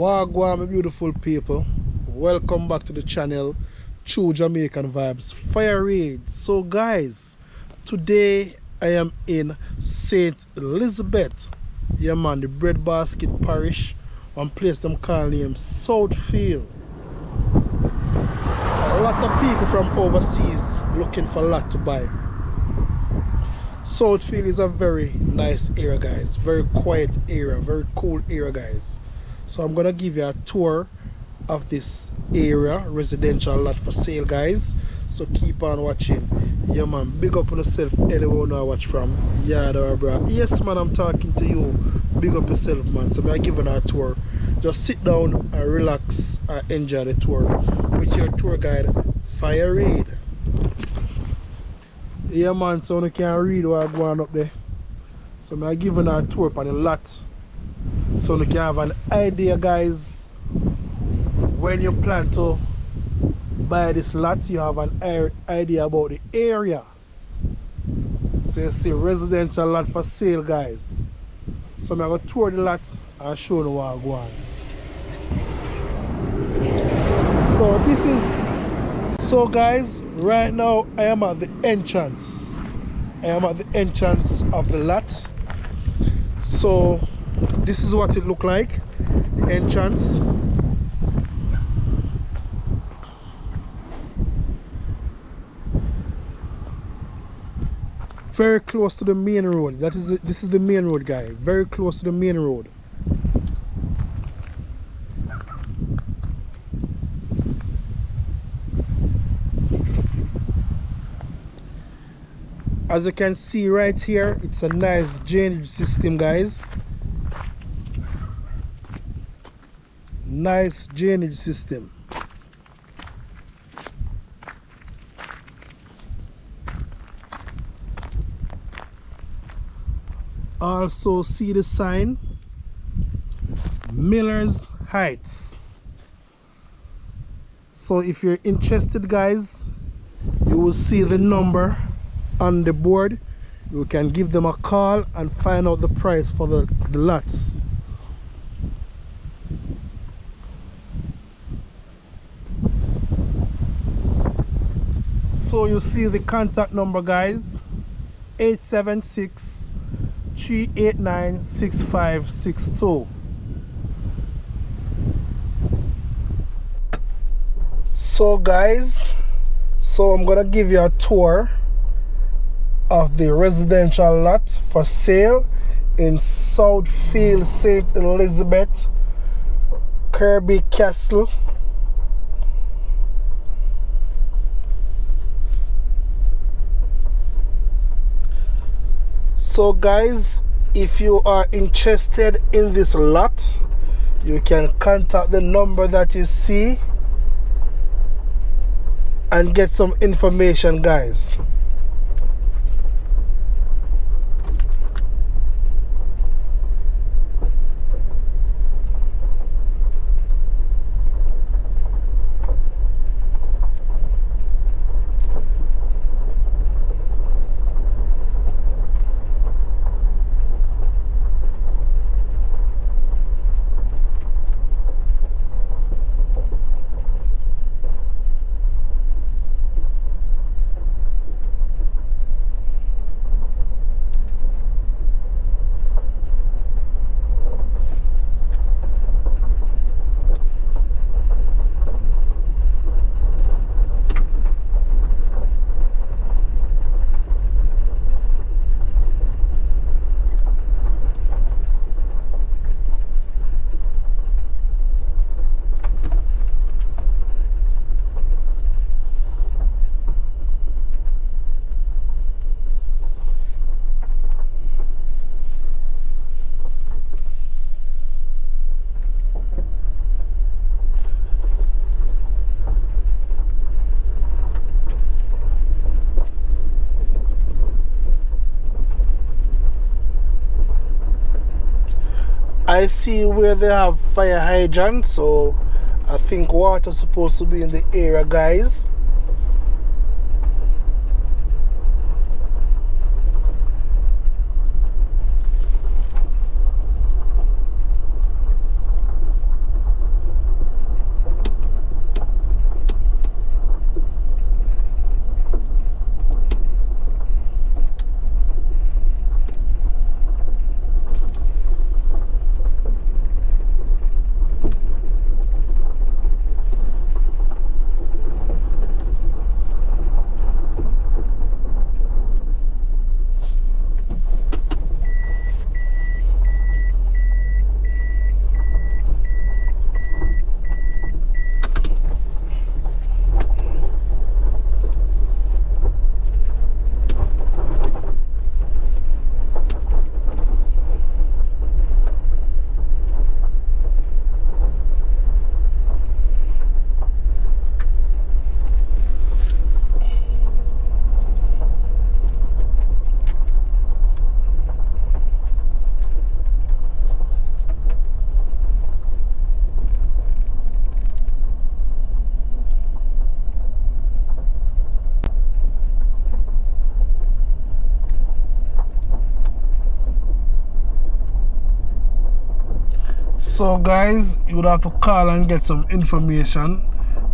Wagwan, my beautiful people. Welcome back to the channel, True Jamaican Vibes, Fire Reid. So guys, today I am in St. Elizabeth. Yeah man, the breadbasket parish. One place them call name Southfield. A lot of people from overseas looking for a lot to buy. Southfield is a very nice area guys, very quiet area, very cool area guys. So I'm gonna give you a tour of this area, residential lot for sale guys. So keep on watching. Yeah man, big up on yourself anyone I watch from. Yeah bro. Yes man, I'm talking to you. Big up yourself man. So I'm giving a tour. Just sit down and relax and enjoy the tour with your tour guide, Fire Reid. Yeah man, so you can read what I'm going up there. So I'm giving a tour on the lot. So you can have an idea guys, when you plan to buy this lot, you have an idea about the area. So you see residential lot for sale guys. So I'm going to tour the lot and show you what I'm going. So guys, right now I am at the entrance. I am at the entrance of the lot. So this is what it look like, the entrance. Very close to the main road. This is the main road guy. Very close to the main road. As you can see right here, it's a nice drainage system guys. Nice drainage system. Also see the sign, Miller's Heights. So if you're interested guys, you will see the number on the board. You can give them a call and find out the price for the lots. So you see the contact number guys, 876-389-6562. So guys, I'm gonna give you a tour of the residential lot for sale in Southfield, St. Elizabeth, Corby Castle. So guys, if you are interested in this lot, you can contact the number that you see and get some information guys. I see where they have fire hydrants, so I think water's supposed to be in the area guys. So guys, you would have to call and get some information,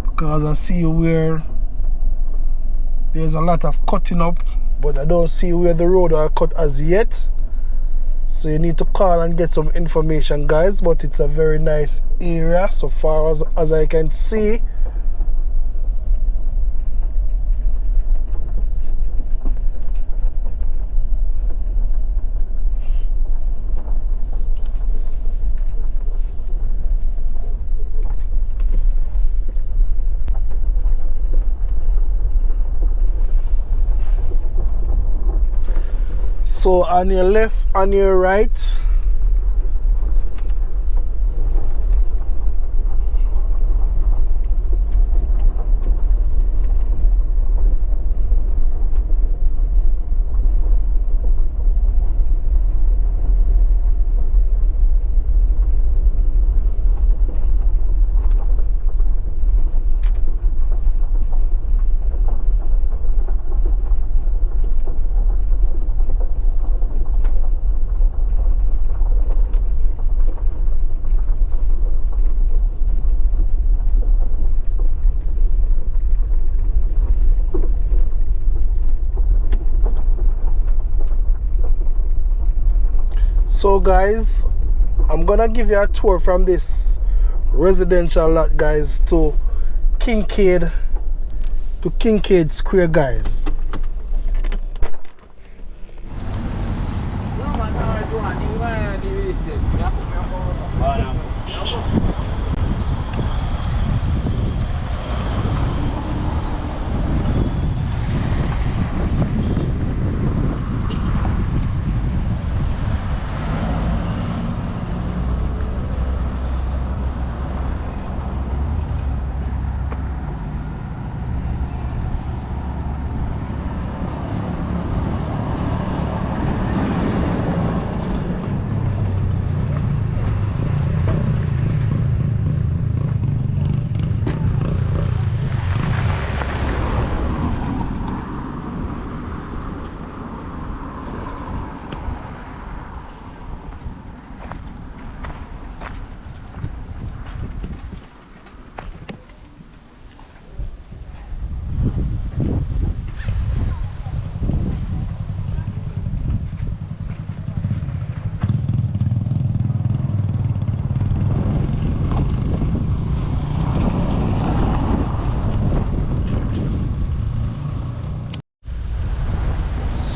because I see where there's a lot of cutting up, but I don't see where the road are cut as yet. So you need to call and get some information, guys. But it's a very nice area so far as I can see. So on your left, on your right, so guys, I'm gonna give you a tour from this residential lot, guys, to Kinkead Square, guys.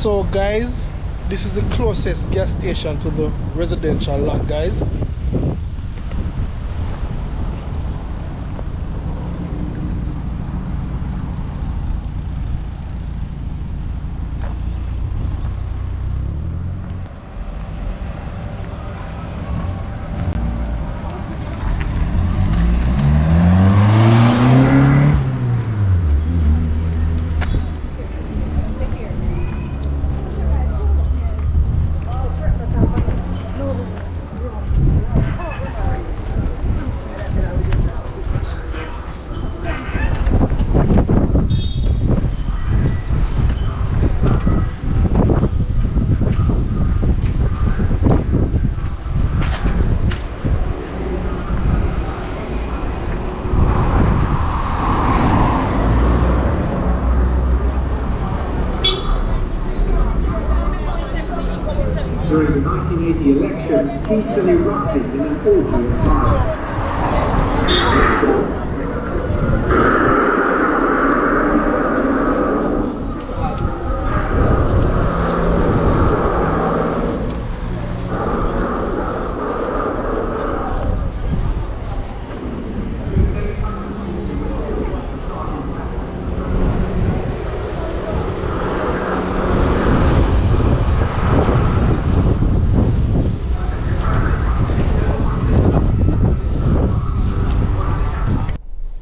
So guys, this is the closest gas station to the residential lot, guys. During the 1980 election, Kingston erupted in an orgy of violence.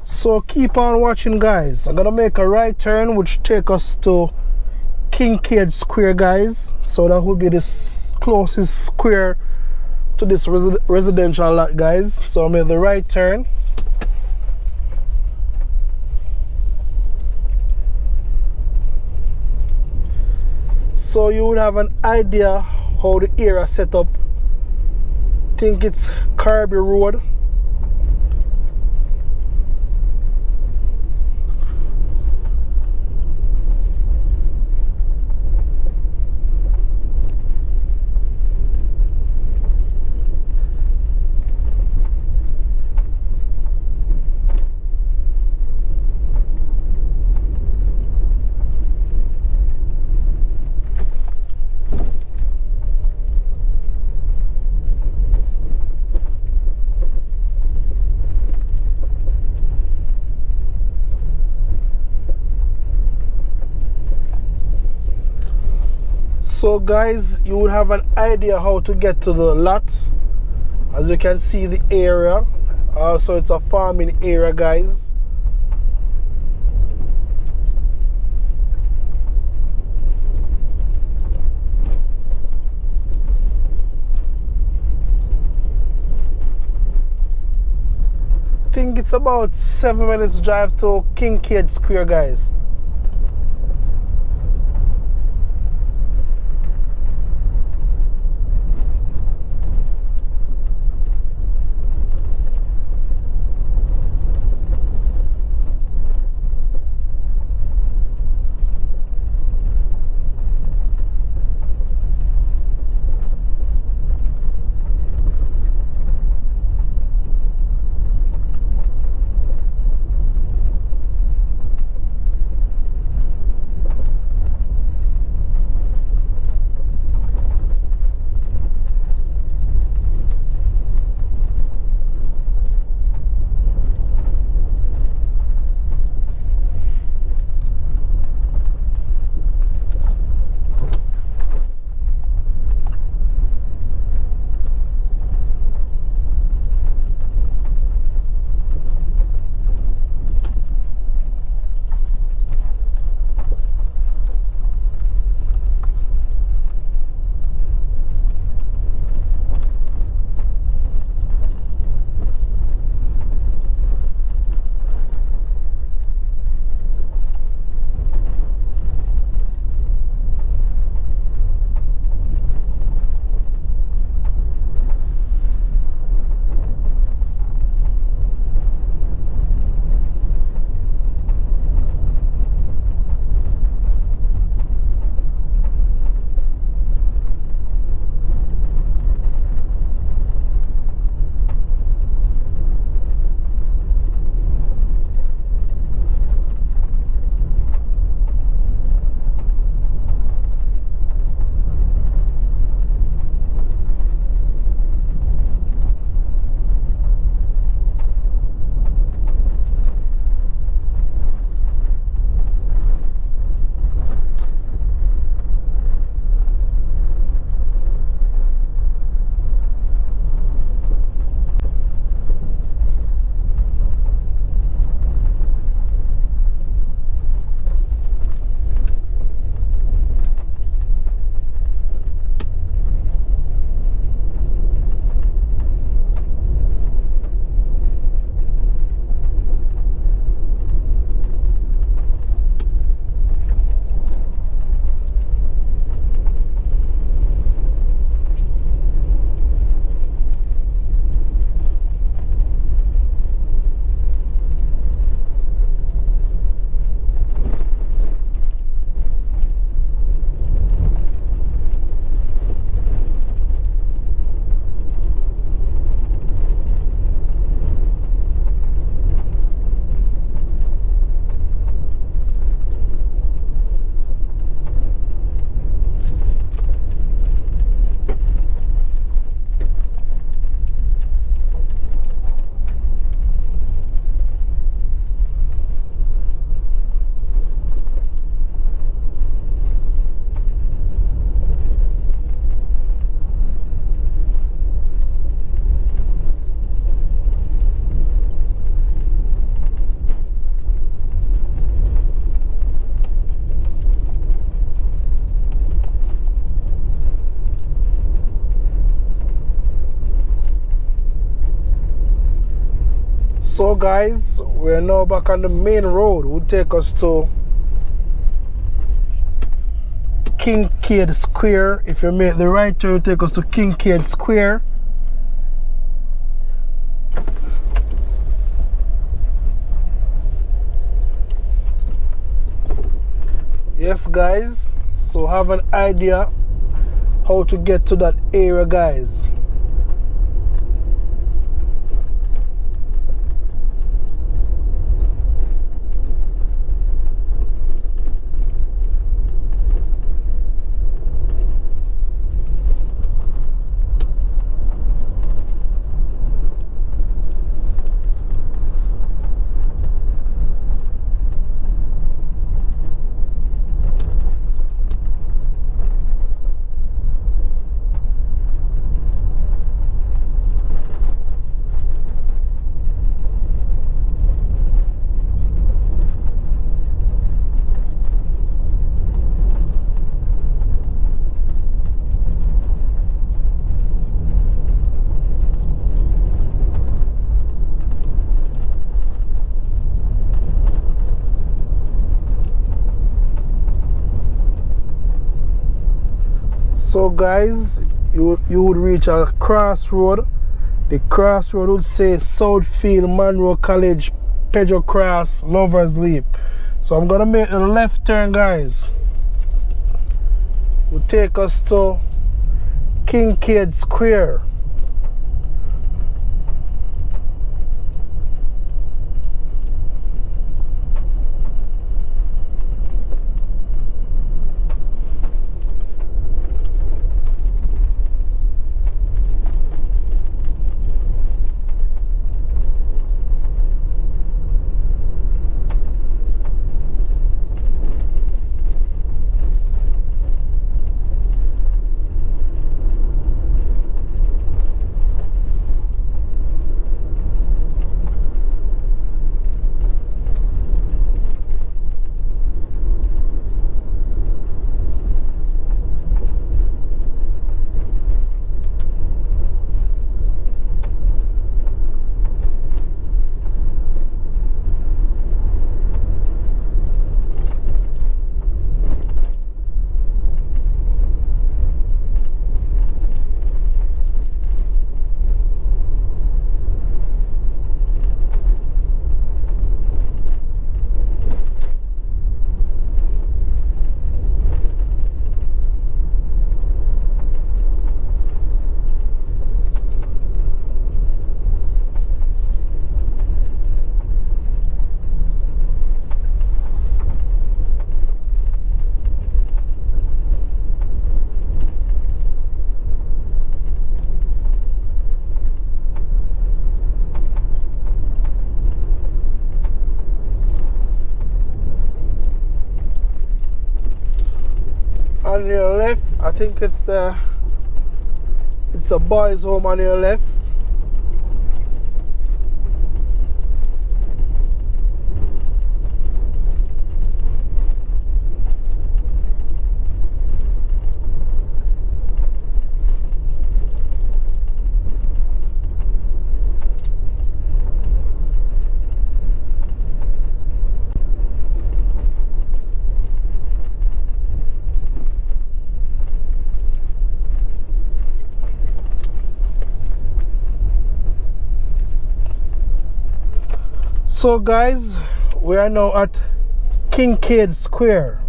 So keep on watching, guys. I'm gonna make a right turn which take us to Kinkead Square, guys. So that would be the closest square to this residential lot, guys. So I made the right turn. So you would have an idea how the area set up. I think it's Corby Road. So guys, you would have an idea how to get to the lot. As you can see, the area, also it's a farming area, guys. I think it's about 7 minutes drive to Kinkead Square, guys. So guys, we're now back on the main road. Will take us to Kinkead Square. If you make the right turn, it will take us to Kinkead Square. Yes guys, so have an idea how to get to that area guys. So guys, you would reach a crossroad. The crossroad would say Southfield, Monroe College, Pedro Cross, Lover's Leap. So I'm gonna make a left turn guys. Will take us to Kinkead Square. On your left, I think it's a boys' home on your left. So guys, we are now at Kinkead Square.